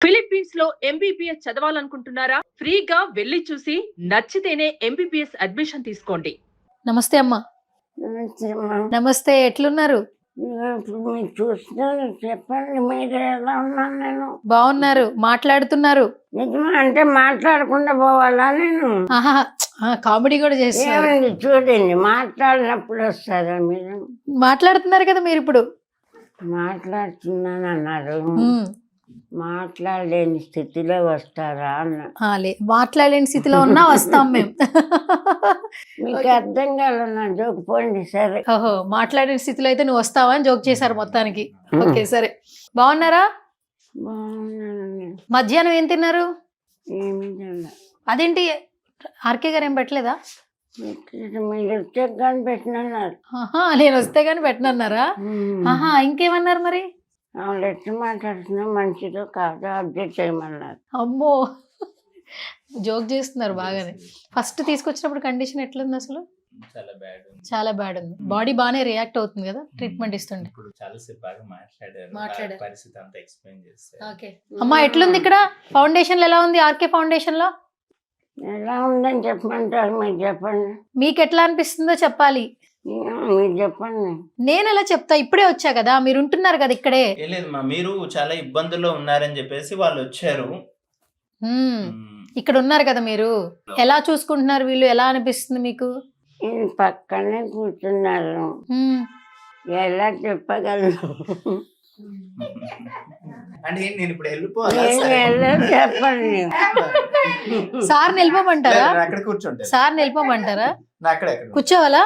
Philippines లో MBBS చదవాలనుకుంటున్నారా? ఫ్రీగా వెళ్లి చూసి నచ్చితేనే ఎంబీబీఎస్ అడ్మిషన్ తీసుకోండి. నమస్తే అమ్మా. నమస్తే అమ్మా. నమస్తే, ఎట్లున్నారు? ఇప్పుడు మీరు చూస్తున్నారు, చెప్పండి మీరు ఎలా ఉన్నాను? నేను బాగున్నారు, మాట్లాడుతున్నారు. నిజమా అంటే మాట్లాడకుండా పోవాలా నేను? ఆహా, కామెడీ కూడా చేస్తున్నారు. ఏమండి చూడండి, మాట్లాడినప్పుడు వస్తారా మీరు? మాట్లాడుతున్నారు కదా మీరు ఇప్పుడు. మాట్లాడుతున్నాను అన్నారు, మాట్లాడలేని స్థితిలో వస్తారా అన్న. మాట్లాడలేని స్థితిలో ఉన్నా వస్తాం మేము. మీకు అర్థం కాలన్నా జోక్ పోండి. సరే, ఓహో, మాట్లాడలేని స్థితిలో అయితే నువ్వు వస్తావా అని జోక్ చేశారు మొత్తానికి. ఓకే సరే, బాగున్నారా? బాగున్నానండి. మధ్యాహ్నం ఏం తిన్నారు? ఏమి తిన్నా. అదేంటి ఆర్కే గారు ఏం పెట్టలేదా? మీరు వచ్చే కానీ పెట్టినన్నారు. నేను వస్తే గాని పెట్టనన్నారా? ఆహా, ఇంకేమన్నారు మరి? వాళ్ళు ఎట్లా మాట్లాడుతున్నా మంచిదో కాదో అప్డేట్ చేయమన్నారు. అమ్మో, జోక్ చేస్తున్నారు బాగానే. ఫస్ట్ తీసుకొచ్చినప్పుడు కండిషన్ ఎట్లుంది అసలు? చాలా బ్యాడ్ ఉంది. బాడీ బాగానే రియాక్ట్ అవుతుంది కదా ట్రీట్మెంట్ ఇస్తుండే. ఓకే అమ్మా, ఎట్లుంది ఇక్కడ ఫౌండేషన్? ఎలా ఉంది ఆర్కే ఫౌండేషన్ లో? ఎలా ఉందని చెప్పమంటారు? మీరు చెప్పండి. మీకు ఎట్లా అనిపిస్తుందో చెప్పాలి. మీరు చెప్పండి. నేను ఎలా చెప్తా? ఇప్పుడే వచ్చా కదా, మీరు ఉంటున్నారు కదా ఇక్కడే. లేదమ్మా, మీరు చాలా ఇబ్బందుల్లో ఉన్నారని చెప్పేసి వాళ్ళు వచ్చారు. ఇక్కడ ఉన్నారు కదా మీరు, ఎలా చూసుకుంటున్నారు వీళ్ళు? ఎలా అనిపిస్తుంది మీకు? పక్కనే కూర్చున్నారు, ఎలా చెప్పగలను? అంటే నేను ఇప్పుడు చెప్పండి. సార్ నిలిపోమంటారా? అక్కడ కూర్చుంటే సార్ నిలిపోమంటారా? కూర్చోవాలా?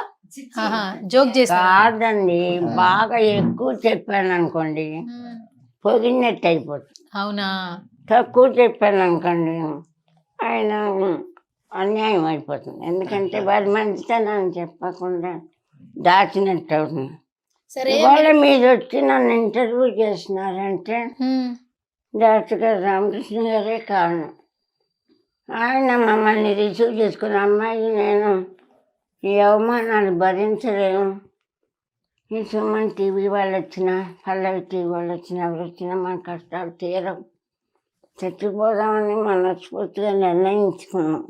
జోక్ చేస్తా కాదండి, బాగా ఎక్కువ చెప్పాను అనుకోండి పొగినట్టు అయిపోతుంది. అవునా? తక్కువ చెప్పాను అనుకోండి ఆయన అన్యాయం అయిపోతుంది. ఎందుకంటే వారి మంచితనాన్ని చెప్పకుండా దాచినట్టు అవుతుంది. ఇవాళ మీరు వచ్చి నన్ను ఇంటర్వ్యూ చేసినారంటే డాక్టర్ గారు రామకృష్ణ గారే కారణం. ఆయన మమ్మల్ని రిసీవ్ చేసుకున్న అమ్మాయి, నేను ఈ అవమానాలు భరించలేము, ఈ సుమన్ టీవీ వాళ్ళు వచ్చినా, పల్లవి టీవీ వాళ్ళు వచ్చినా, ఎవరు వచ్చినా మన కష్టాలు తీరవు, చచ్చిపోదామని మనస్ఫూర్తిగా నిర్ణయించుకున్నాం.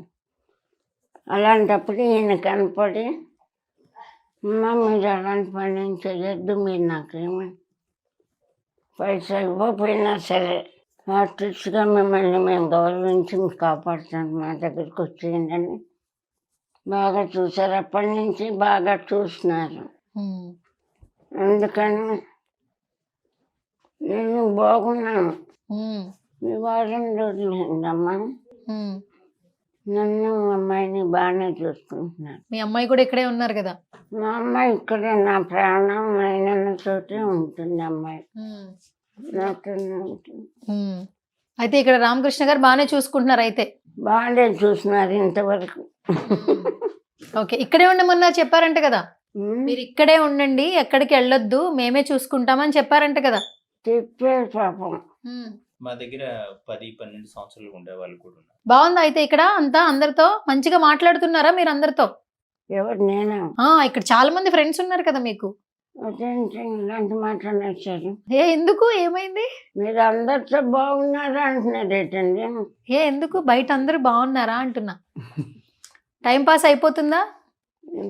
అలాంటప్పుడు ఈయన కనపడి, అమ్మ మీరు అలాంటి పని ఏం చేయొద్దు, మీరు నాకేమి పైసా ఇవ్వకపోయినా సరే ఆర్టిస్ట్గా మిమ్మల్ని మేము గౌరవించి కాపాడుతాను, మా దగ్గరికి వచ్చేయండి బాగా చూసారు. అప్పటి నుంచి బాగా చూస్తున్నారు. అందుకని నేను బాగున్నాను. ఈ వారం రోజులు అయిందమ్మా, నన్ను మా అమ్మాయిని బాగానే చూసుకుంటున్నాను. మీ అమ్మాయి కూడా ఇక్కడే ఉన్నారు కదా? మా అమ్మాయి ఇక్కడే, నా ప్రాణం అయిన చోటే ఉంటుంది అమ్మాయి, నాతోనే ఉంటుంది. అయితే ఇక్కడ రామకృష్ణ గారు బాగానే చూసుకుంటున్నారు. అయితే బాగానే చూస్తున్నారు ఇంతవరకు. ఓకే, ఇక్కడే ఉండమన్నారు చెప్పారంట కదా? మీరు ఇక్కడే ఉండండి, ఎక్కడికి వెళ్ళొద్దు, మేమే చూసుకుంటామని చెప్పారంట కదా? చెప్పారు పాపం. మా దగ్గర 10-12 సంవత్సరాలు ఉండేవాళ్ళు కూడా ఉన్నారు. బాగుందా? అయితే ఇక్కడ అంతా అందరితో మంచిగా మాట్లాడుతున్నారా మీరు అందరితో? ఎవరు? నేనా? ఇక్కడ చాలా మంది ఫ్రెండ్స్ ఉన్నారు కదా మీకు. ఇలాంటి మాట్లాడేశారు. ఎందుకు, ఏమైంది? మీరు అందరితో బాగున్నారా అంటున్నారు ఏంటండి? ఎందుకు? బయట అందరూ బాగున్నారా అంటున్నా. టైం పాస్ అయిపోతుందా?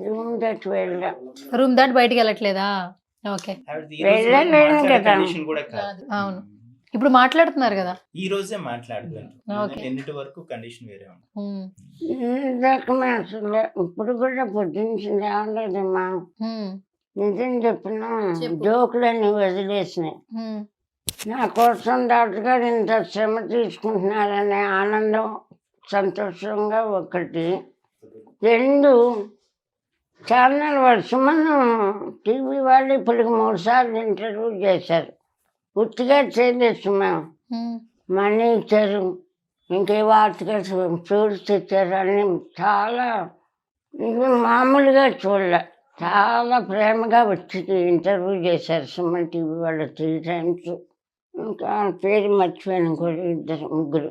రూమ్ దాటి వెళ్ళా. రూమ్ దాటి బయటికి వెళ్ళట్లేదా? ఓకే, వెళ్ళలేను కదా. అవును, ఇప్పుడు మాట్లాడుతున్నారు కదా? ఈ రోజే మాట్లాడుతున్నారు. ఎన్నిటి వరకు కండిషన్ వేరే అసలు ఇప్పుడు కూడా పొద్దున్న రావలేదమ్మా. నిజం చెప్పిన జోకులన్నీ వదిలేసినాయి. నా కోసం డాక్టర్ గారు ఇంత శ్రమ తీసుకుంటున్నారనే ఆనందం, సంతోషంగా ఒకటి. 2, ఛానల్ వాళ్ళు సుమన్ టీవీ వాళ్ళు ఇప్పటికి 3 సార్లు ఇంటర్వ్యూ చేశారు. పూర్తిగా చేయలేదు సుమన్. మనీ ఇచ్చారు, ఇంకే ఆర్టికల్స్, ఫ్రూట్స్ ఇచ్చారు, అన్నీ చాలా మామూలుగా చూడలే, చాలా ప్రేమగా వచ్చి ఇంటర్వ్యూ చేశారు సుమన్ టీవీ వాళ్ళు 3 times. ఇంకా పేరు మర్చిపోయాను కూడా, 2-3.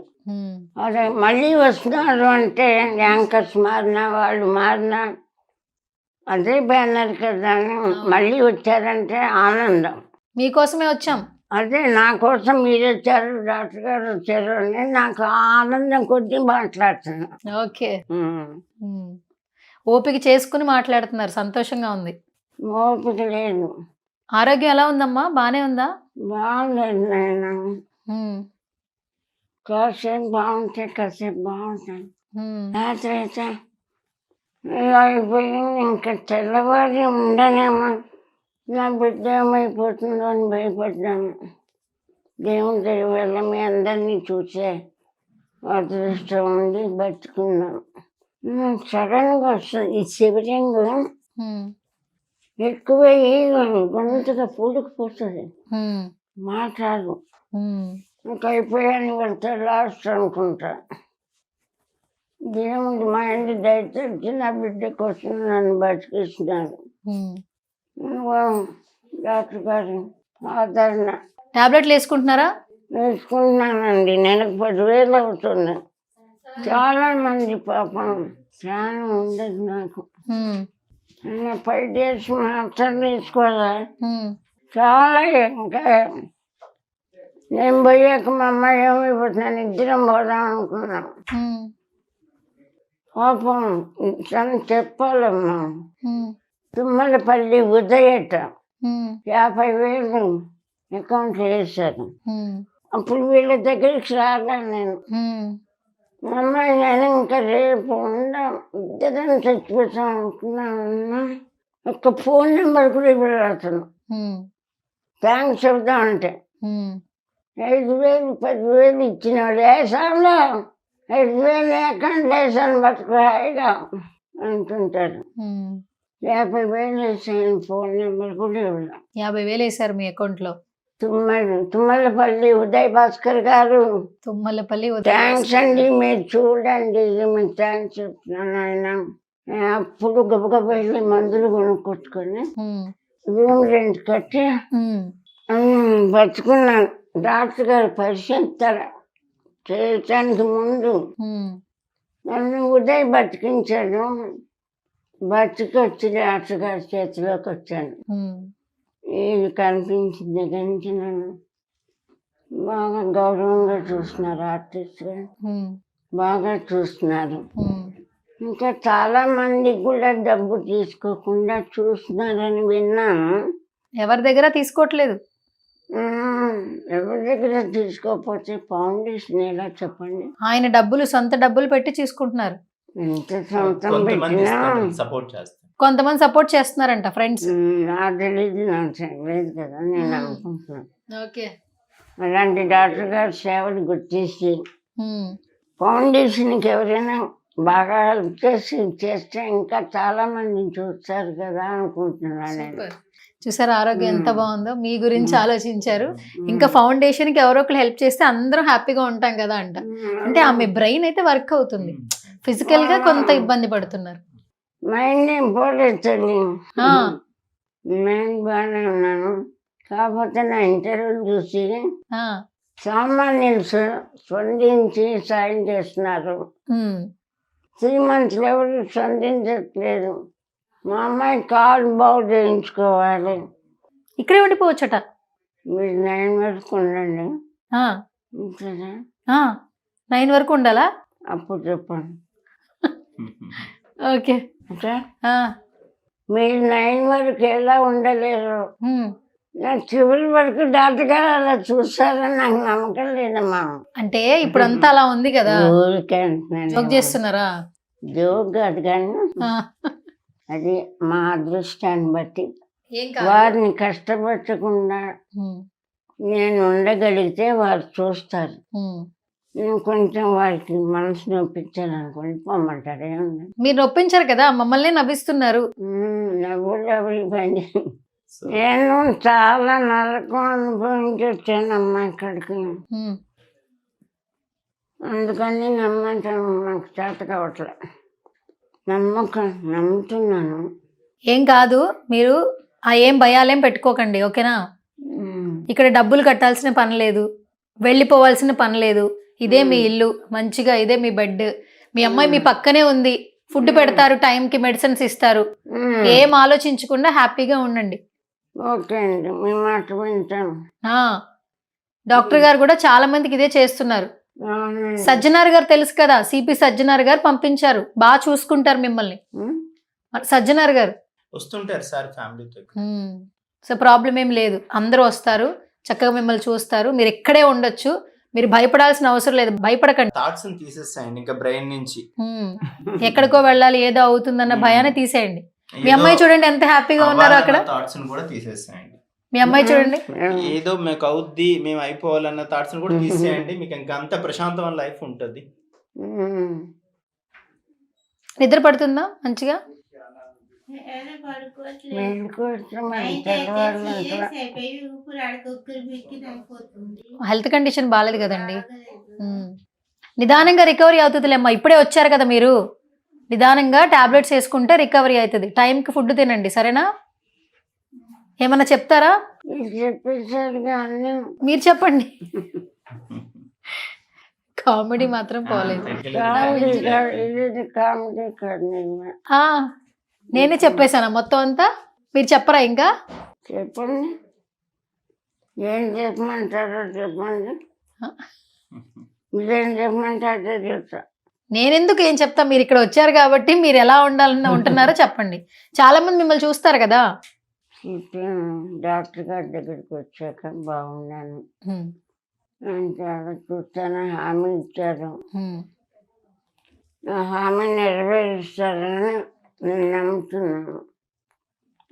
అదే మళ్ళీ వస్తున్నారు అంటే యాంకర్స్ మారినా వాళ్ళు మారినా అదే బ్యానర్ కదా, మళ్ళీ వచ్చారంటే ఆనందం. మీకోసమే వచ్చాం. అదే నా కోసం మీరు వచ్చారు, డాక్టర్ గారు వచ్చారు అని నాకు ఆనందం కొద్దీ మాట్లాడుతున్నా. ఓకే. ఉమ్. ఓపిక చేసుకుని మాట్లాడుతున్నారు, సంతోషంగా ఉంది. ఓపిక లేదు. ఆరోగ్యం ఎలా ఉందమ్మా, బానే ఉందా? బాగలేదు నేను. ఉమ్, కాసేపు బాగుంటాయి, కాసేపు బాగుంటాయి. ఉమ్, రాత్రి అయితే ఇలా అయిపోయింది. ఇంకా తెల్లవారి ఉండనేమో, నా బిడ్డ ఏమైపోతుందో అని భయపడ్డాను. దేవుని దయ వల్ల మీ అందరినీ చూసే అదృష్టం ఉంది, బతుకున్నాను. సడన్గా వస్తుంది ఈ శివలింగ ఉమ్, ఎక్కువ గొంతుగా పూడుకుపోతుంది, ఉమ్, మాట్లాడు. ఉమ్, ఇంకా అయిపోయాను వెళ్తే లాస్ట్ అనుకుంటా. దేవుడు మా ఇంటి దయచేసి నా బిడ్డ కోసం నన్ను బతికిస్తున్నాడు. ఉమ్. డాక్టర్ గారు ఆదరణ టాబ్లెట్లు వేసుకుంటున్నారా? వేసుకుంటున్నానండి. నెలకు 10,000 అవుతుంది. చాలా మంది పాపం ప్రాణం ఉండదు నాకు. ఉమ్, 5 days మాత్రం తీసుకోవాలా, ఉమ్, చాలా. ఇంకా నేను పోయాక మా అమ్మాయి ఏమైపోతున్నాను, ఇద్దరం పోదాం అనుకున్నాం. ఉమ్, పాపం తను చెప్పాలమ్మా. ఉమ్, తుమ్మలపల్లి ఉదయట ఉమ్, 50,000 అకౌంట్లో వేశారు. ఉమ్, అప్పుడు వీళ్ళ దగ్గరికి రాగాను నేను. ఉమ్, మా అమ్మాయి నేను ఇంకా రేపు ఇద్దరం చచ్చిపోతాం అనుకున్నాను. ఒక ఫోన్ నెంబర్ కూడా ఇవ్వలేదు అతను. ఉమ్, థ్యాంక్స్ చెబుతాం అంటే ఉమ్, 5,000 10,000 ఇచ్చినాడు. వేసాంలో 5,000 అకౌంట్ వేసాను, బతుకు హాయిగా అంటుంటాడు. ఉమ్. 50,000 వేసాను, ఫోన్ నెంబర్ కూడా ఇవ్వలేదు. 50,000 వేశారు మీ అకౌంట్ లో. తుమ్మలపల్లి ఉదయ్ భాస్కర్ గారు తుమ్మలపల్లి థ్యాంక్స్ అండి, మీరు చూడండి, మీకు థ్యాంక్స్ చెప్తున్నాను. ఆయన అప్పుడు గబగబ వెళ్ళి మందులు కొనుక్కొచ్చుకొని ఉమ్, రూమ్ రెంట్ కట్టి ఉమ్, బతుకున్నాను. డాక్టర్ గారు పరిశీలిస్తారు చేయటానికి ముందు ఉమ్, నన్ను ఉదయ్ బతికించాడు. బతికి వచ్చి డాక్టర్ గారి చేతిలోకి వచ్చాను. ఉమ్, ఇది కనిపించింది దగ్గర నుంచి నన్ను బాగా గౌరవంగా చూస్తున్నారు. ఆర్టిస్ట్గా ఉమ్, బాగా చూస్తున్నారు. ఉమ్. ఇంకా చాలా మంది కూడా డబ్బు తీసుకోకుండా చూస్తున్నారని విన్నాను. ఎవరి దగ్గర తీసుకోవట్లేదు. ఎవరి దగ్గర తీసుకోకపోతే ఫౌండేషన్ ఎలా చెప్పండి? ఆయన డబ్బులు, సొంత డబ్బులు పెట్టి తీసుకుంటున్నారు. ఎంత సొంతం కొంతమంది పెట్టినా సపోర్ట్ చేస్తారు. కొంతమంది సపోర్ట్ చేస్తున్నారంట ఫ్రెండ్స్. నాకు తెలియదు, నాకు తెలియదు కదా, నేను అనుకుంటున్నాను. ఓకే. అలాంటి డాక్టర్ గారి సేవలు గుర్తించి ఫౌండేషన్కి ఎవరైనా బాగా హెల్ప్ చేస్తే ఇంకా చాలా మంది చూస్తారు కదా అనుకుంటున్నాను నేను. చూసారు ఆరోగ్యం ఎంత బాగుందో, మీ గురించి ఆలోచించారు. ఇంకా ఫౌండేషన్ కి ఎవరో ఒకరు హెల్ప్ చేస్తే అందరం హ్యాపీగా ఉంటాం కదా అంట. అంటే ఆమె బ్రెయిన్ అయితే వర్క్ అవుతుంది, ఫిజికల్ గా కొంత ఇబ్బంది పడుతున్నారు. మైండ్ ఏం పోలేదు తల్లి, ఆ, నేను బాగానే ఉన్నాను. కాకపోతే నా ఇంటర్వ్యూలు చూసి ఆ, సామాన్యులు స్పందించి సాయం చేస్తున్నారు. ఉమ్, 3 months ఎవరు స్పందించట్లేదు. మా అమ్మాయి కాలు బాగు చేయించుకోవాలి. ఇక్కడే ఉండిపోవచ్చట. మీరు 9 వరకు ఉండండి. ఆ, ఉంటుందా? ఆ, 9 వరకు ఉండాలా? అప్పుడు చెప్పండి. ఓకే. అంటే ఆ, మీరు 9 వరకు ఎలా ఉండలేరు? ఉమ్. నా చివరి వరకు డాక్టర్ గారు అలా చూస్తారని నాకు నమ్మకం లేదమ్మా. అంటే ఇప్పుడు అంతా అలా ఉంది కదా, ఊరికే జోక్ చేస్తున్నారా? జోక్ కాదు కానీ ఆ, అది మా అదృష్టాన్ని బట్టి ఏం కాదు. వారిని కష్టపెట్టకుండా ఉమ్, నేను ఉండగలిగితే వారు చూస్తారు. ఉమ్. నేను కొంచెం వారికి మనసు నొప్పించాలనుకోండి పొమ్మంటారు. ఏమన్నా మీరు నొప్పించారు కదా, మమ్మల్ని నవ్విస్తున్నారు. నవ్వులు అవి పని. నేను చాలా నరకం అనుభవించి వచ్చానమ్మా ఇక్కడికి. ఉమ్, అందుకని నమ్మటం నాకు చేత కావట్లే. నమ్ముతున్నాను. ఏం కాదు, మీరు ఆ ఏం భయాలేం పెట్టుకోకండి, ఓకేనా? ఇక్కడ డబ్బులు కట్టాల్సిన పని లేదు, వెళ్ళిపోవాల్సిన పని లేదు. ఇదే మీ ఇల్లు, మంచిగా ఇదే మీ బెడ్, మీ అమ్మాయి మీ పక్కనే ఉంది, ఫుడ్ పెడతారు, టైంకి మెడిసిన్స్ ఇస్తారు. ఏం ఆలోచించకుండా హ్యాపీగా ఉండండి. ఓకే అండి, మీ మాట వింటాను. ఆ, డాక్టర్ గారు కూడా చాలా మందికి ఇదే చేస్తున్నారు. అవునండి. సజ్జనార్ గారు తెలుసు కదా, సిపి సజ్జనార్ గారు పంపించారు, బాగా చూసుకుంటారు మిమ్మల్ని. ఉమ్. సజ్జనార్ గారు. వస్తుంటారు సార్ ఫ్యామిలీతో. సో ప్రాబ్లం ఏం లేదు, అందరూ వస్తారు, చక్కగా మిమ్మల్ని చూస్తారు, మీరు ఇక్కడే ఉండొచ్చు, మీరు భయపడాల్సిన అవసరం లేదు, భయపడకండి. థాట్స్ తీసేస్తాయండి ఇంకా బ్రెయిన్ నుంచి. ఎక్కడికో వెళ్ళాలి, ఏదో అవుతుందన్న భయాన్ని తీసేయండి. మీ అమ్మాయి చూడండి ఎంత హ్యాపీగా ఉన్నారో అక్కడ. థాట్స్ కూడా తీసేస్తాయండి. మీ అమ్మాయి చూడండి. ఏదో మీకు అవుద్ది, మేము అయిపోవాలన్న థాట్స్ కూడా తీసేయండి, మీకు ఇంకా అంత ప్రశాంతమైన లైఫ్ ఉంటుంది. ఉమ్. నిద్ర పడుతుందా మంచిగా? మెలుకువతో మరి తెల్లవారు అట్లా. హెల్త్ కండిషన్ బాగాలేదు కదండి. నిదానంగా రికవరీ అవుతుందిలేమ్మా, ఇప్పుడే వచ్చారు కదా మీరు, నిదానంగా టాబ్లెట్స్ వేసుకుంటే రికవరీ అవుతుంది. టైంకి ఫుడ్ తినండి, సరేనా? ఏమన్నా చెప్తారా? మీరు చెప్పేసారు కానీ మీరు చెప్పండి. కామెడీ మాత్రం పోలేదు. కామెడీ ఇది కామెడీ కాదు. ఆ, నేనే చెప్పేశానా మొత్తం అంతా? మీరు చెప్పరా ఇంకా? చెప్పండి, ఏం చెప్పమంటారో చెప్పండి. మీరేం చెప్పమంటారో చెప్తా. నేనెందుకు ఏం చెప్తా, మీరు ఇక్కడ వచ్చారు కాబట్టి మీరు ఎలా ఉండాలని ఉంటున్నారో చెప్పండి. చాలా మంది మిమ్మల్ని చూస్తారు కదా. డాక్టర్ గారి దగ్గరికి వచ్చాక బాగున్నాను అంటే చూస్తాను, హామీ ఇచ్చారు. ఆ హామీ నెరవేరుస్తారని నేను నమ్ముతున్నాను.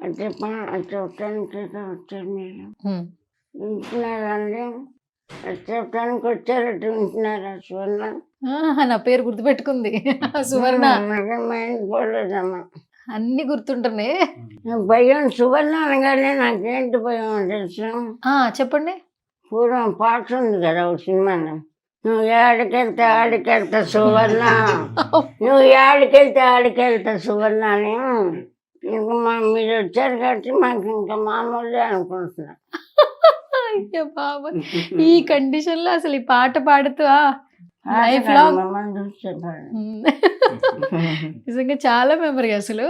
అంటే చూడటానికి వచ్చారు మీరు, వింటున్నారండి? చెప్పడానికి వచ్చారట్టు వింటున్నారా సువర్ణ? నా పేరు గుర్తుపెట్టుకుంది సువర్ణ. మైండ్ పోలేదమ్మా, అన్ని గుర్తుంటున్నాయి. భయం సువర్ణ అనగానే నాకేంటి భయం తెలుసు? చెప్పండి. పూర్వం పాట ఉంది కదా ఒక సినిమాలో, నువ్వు ఏడికెళ్తే ఆడికెళ్తా సువర్ణ, నువ్వు ఏడికెళ్తే ఆడికెళ్తా సువర్ణ అని. ఇంకా మీరు వచ్చారు కాబట్టి మాకు ఇంకా మామూలే అనుకుంటున్నా. అయ్యో బాబా, ఈ కండిషన్ లో అసలు ఈ పాట పాడుతూ లైఫ్ లాంగ్ నిజంగా చాలా మెమరీ అసలు.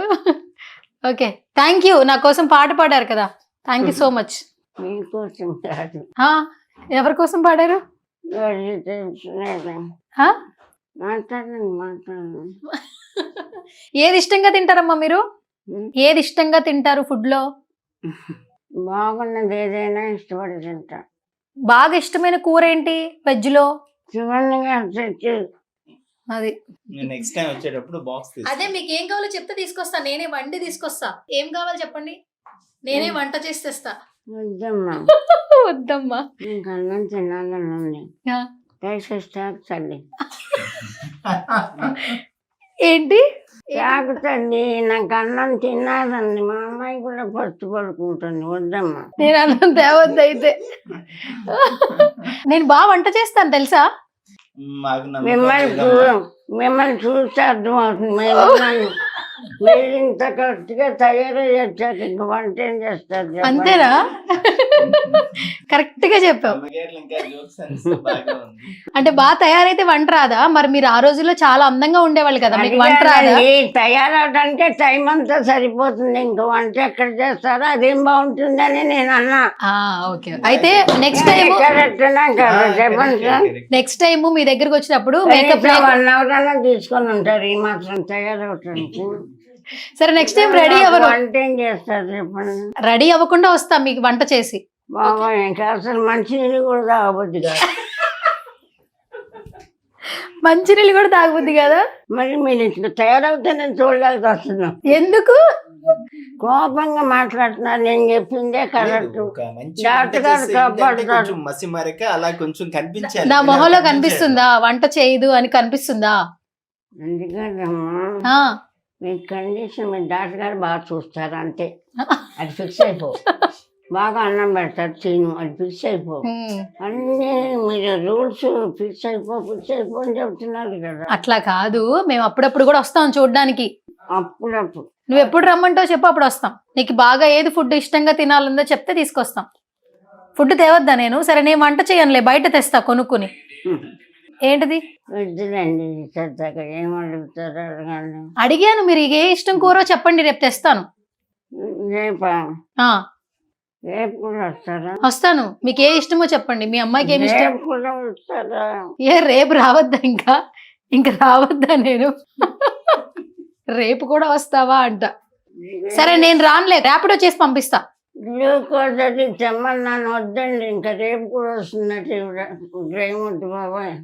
ఓకే, థ్యాంక్ యూ, నా కోసం పాట పాడారు కదా, థ్యాంక్ యూ సో మచ్. మీకోసం కాదు, ఎవరి కోసం పాడారు? మాట్లాడండి మాట్లాడండి. ఏది ఇష్టంగా తింటారమ్మా మీరు? ఏది ఇష్టంగా తింటారు ఫుడ్ లో? బాగున్నది ఏదైనా ఇష్టపడి తింటా. బాగా ఇష్టమైన కూర ఏంటి వెజ్ లో? సువర్ణగా తెచ్చి అది నెక్స్ట్ టైం వచ్చేటప్పుడు బాక్స్ అదే, మీకు ఏం కావాలో చెప్తే తీసుకొస్తా, నేనే వండి తీసుకొస్తా. ఏం కావాలో చెప్పండి, నేనే వంట చేసి తెస్తా. వద్దమ్మా వద్దమ్మా, ఇంకా అన్నం తినాలని ఉంది, దయచేసి తల్లి. ఏంటి తాగుతుంది, నాకు అన్నం తినాలండి. మా అమ్మాయి కూడా పస్తు పడుకుంటుంది, వద్దమ్మా. నేను అన్నం తేవద్దు అయితే. నేను బాగా వంట చేస్తాను తెలుసా? మిమ్మల్ని చూస్తే అర్థమవుతుంది. మీరు ఇంత కరెక్ట్గా తయారయ్యాక ఇంక వంట ఏం చేస్తారు? అంతేనా? కరెక్ట్ గా చెప్పావు. అంటే బాగా తయారైతే వంట రాదా? మరి మీరు ఆ రోజుల్లో చాలా అందంగా ఉండేవాళ్ళు కదా, మీకు వంట రాదా? తయారవడానికే టైం అంతా సరిపోతుంది, ఇంక వంట ఎక్కడ చేస్తారో అదేం బాగుంటుందని నేను అన్నా. ఓకే, అయితే నెక్స్ట్ టైం చెప్పండి. నెక్స్ట్ టైం మీ దగ్గరకు వచ్చినప్పుడు మేకప్ 1 hour అన్నా తీసుకొని ఉంటారు ఈ మాత్రం తయారవటానికి. సరే నెక్స్ట్ టైం రెడీ అవ్వరు, వంట ఏం చేస్తారు చెప్పండి? రెడీ అవ్వకుండా వస్తా మీకు వంట చేసి. బాబా ఇంకా అసలు మంచినీళ్ళు కూడా తాగబుద్ది కాదు. మంచినీళ్ళు కూడా తాగబుద్ది కదా? మరి మీరు ఇట్లా తయారవుతే నేను చూడలేక వస్తున్నాం. ఎందుకు కోపంగా మాట్లాడుతున్నారు? నేను చెప్పిందే కరెక్ట్. డాక్టర్ గారు కాపాడుతారు. నా మొహంలో కనిపిస్తుందా వంట చేయదు అని కనిపిస్తుందా? ఎందుకంటమ్మా మీ కండిషన్, మీ డాక్టర్ గారు బాగా చూస్తారు అంతే, అది ఫిక్స్ అయిపో. బాగా అన్నం పెడతారు తిను, అది ఫిక్స్ అయిపో. అన్నీ మీరు రూల్స్ ఫిక్స్ అయిపో అని చెప్తున్నారు కదా. అట్లా కాదు, మేము అప్పుడప్పుడు కూడా వస్తాం చూడడానికి. అప్పుడప్పుడు నువ్వు ఎప్పుడు రమ్మంటావు చెప్పు, అప్పుడు వస్తాం. నీకు బాగా ఏది ఫుడ్ ఇష్టంగా తినాలందో చెప్తే తీసుకొస్తాం. ఫుడ్ తేవద్దా నేను? సరే నేను వంట చేయనులే, బయట తెస్తా కొనుక్కుని. ఏంటిది? వద్దులండి, సరదాగా ఏం అడుగుతారు అడగండి. అడిగాను, మీరు ఏ ఇష్టం కూరో చెప్పండి, రేపు తెస్తాను. రేపా? రేపు కూడా వస్తారా? వస్తాను. మీకు ఏ ఇష్టమో చెప్పండి. మీ అమ్మాయికి ఏమి ఇష్టం? రేపు కూడా వస్తారా? ఏ రేపు రావద్దా? ఇంకా రావద్దా నేను? రేపు కూడా వస్తావా అంట. సరే నేను రానులే, ర్యాపిడో చేసి పంపిస్తా. గ్లూకోజ్ అది తెమ్మన్నాను, వద్దండి. ఇంకా రేపు కూడా వస్తున్నట్టు డ్రైవ్ వద్దు బాబాయ్.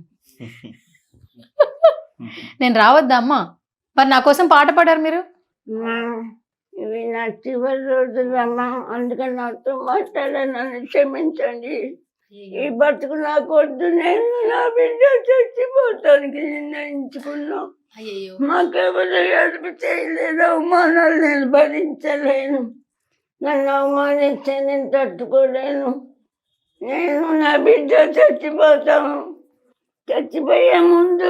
నేను రావద్దా అమ్మా? మరి నా కోసం పాట పాడారు మీరు. అమ్మా, ఇవి నా చివరి రోజులమ్మా, అందుకని నాతో మాట్లాడానని క్షమించండి. ఈ బతుకు నాకు వద్దు, నేను నా బిడ్డ చచ్చిపోతానికి నిర్ణయించుకున్నాం. మాకెవరు అదుపు చేయలేదు, అవమానాలు నేను భరించలేను. నన్ను అవమానిస్తే నేను తట్టుకోలేను. నేను నా బిడ్డ చచ్చిపోతాను. చచ్చిపోయే ముందు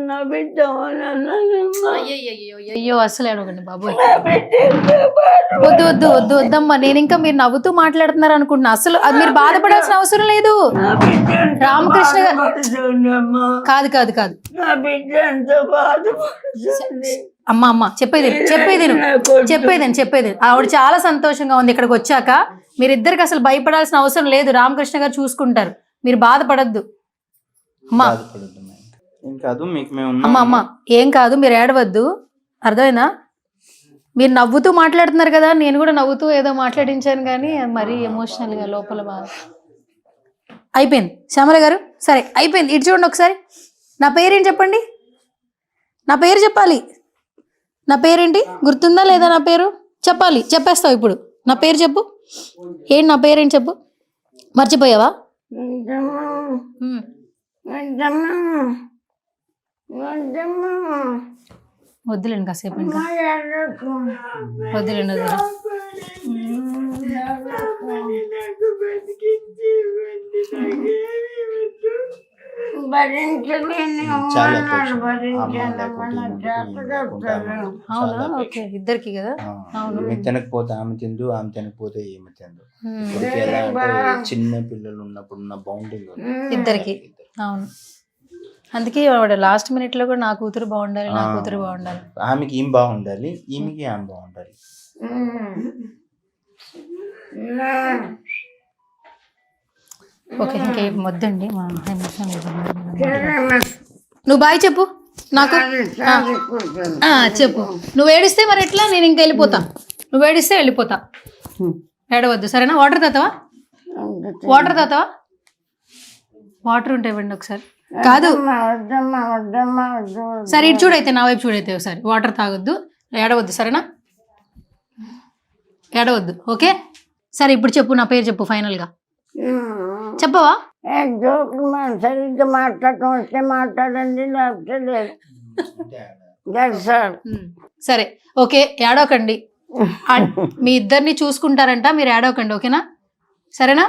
నా బిడ్డ అయ్యో అసలు అడగండి బాబు. వద్దు వద్దు వద్దు వద్దమ్మా. నేను ఇంకా మీరు నవ్వుతూ మాట్లాడుతున్నారు అనుకుంటున్నా. అసలు అది మీరు బాధపడాల్సిన అవసరం లేదు. రామకృష్ణ గారు కాదు కాదు కాదు. నా బిడ్డ ఎంతో బాధపడుతుంది. అమ్మ చెప్పేది ఆవిడ చాలా సంతోషంగా ఉంది ఇక్కడికి వచ్చాక. మీరిద్దరికి అసలు భయపడాల్సిన అవసరం లేదు. రామకృష్ణ గారు చూసుకుంటారు, మీరు బాధపడద్దు. అమ్మా అమ్మ ఏం కాదు, మీరు ఏడవద్దు, అర్థమైందా? మీరు నవ్వుతూ మాట్లాడుతున్నారు కదా, నేను కూడా నవ్వుతూ ఏదో మాట్లాడించాను కానీ మరీ ఎమోషనల్గా లోపల బాగా అయిపోయింది. శ్యామల గారు సరే అయిపోయింది. ఇటు చూడండి ఒకసారి. నా పేరేంటి చెప్పండి, నా పేరు చెప్పాలి. నా పేరేంటి గుర్తుందా లేదా? నా పేరు చెప్పాలి. చెప్పేస్తావు ఇప్పుడు. నా పేరు చెప్పు. ఏంటి నా పేరేంటి చెప్పు. మర్చిపోయావా? వద్దులేండి కాసేపు, ఇంకా వద్దులేండి వద్దులే. అవునా? ఓకే, ఇద్దరికి కదా. అవును, తినకపోతే ఆమె తిందు, ఆమె తినకపోతే ఏమి తిందు. ఎలా అంటే చిన్న పిల్లలు ఉన్నప్పుడు ఉన్న బాండింగ్ ఇద్దరికి. అవును, అందుకే వాడు లాస్ట్ మినిట్ లో కూడా నా కూతురు బాగుండాలి, నా కూతురు బాగుండాలి. ఆమెకి ఏం బాగుండాలి, ఈమెకి ఆమె బాగుండాలి. ఓకే, ఇంకేం వద్దండి. నువ్వు బాయ్ చెప్పు నాకు. చెప్పు. నువ్వు ఏడిస్తే మరి ఎట్లా? నేను ఇంకా వెళ్ళిపోతా. నువ్వు ఏడిస్తే వెళ్ళిపోతా. ఏడవద్దు సరేనా? వాటర్ తాతావా? వాటర్ ఉంటే ఇవ్వండి ఒకసారి. కాదు సరే, ఇటు చూడైతే, నా వైపు చూడైతే ఒకసారి. వాటర్ తాగొద్దు, ఏడవద్దు సరేనా? ఏడవద్దు ఓకే. సరే ఇప్పుడు చెప్పు, నా పేరు చెప్పు ఫైనల్గా. చెప్పవా? సరిగ్గా మాట్లాడటం వస్తే మాట్లాడండి, లేకపోతే లేదు. సరే ఓకే, ఏడవకండి. మీ ఇద్దరిని చూసుకుంటారంట, మీరు ఏడవకండి ఓకేనా? సరేనా?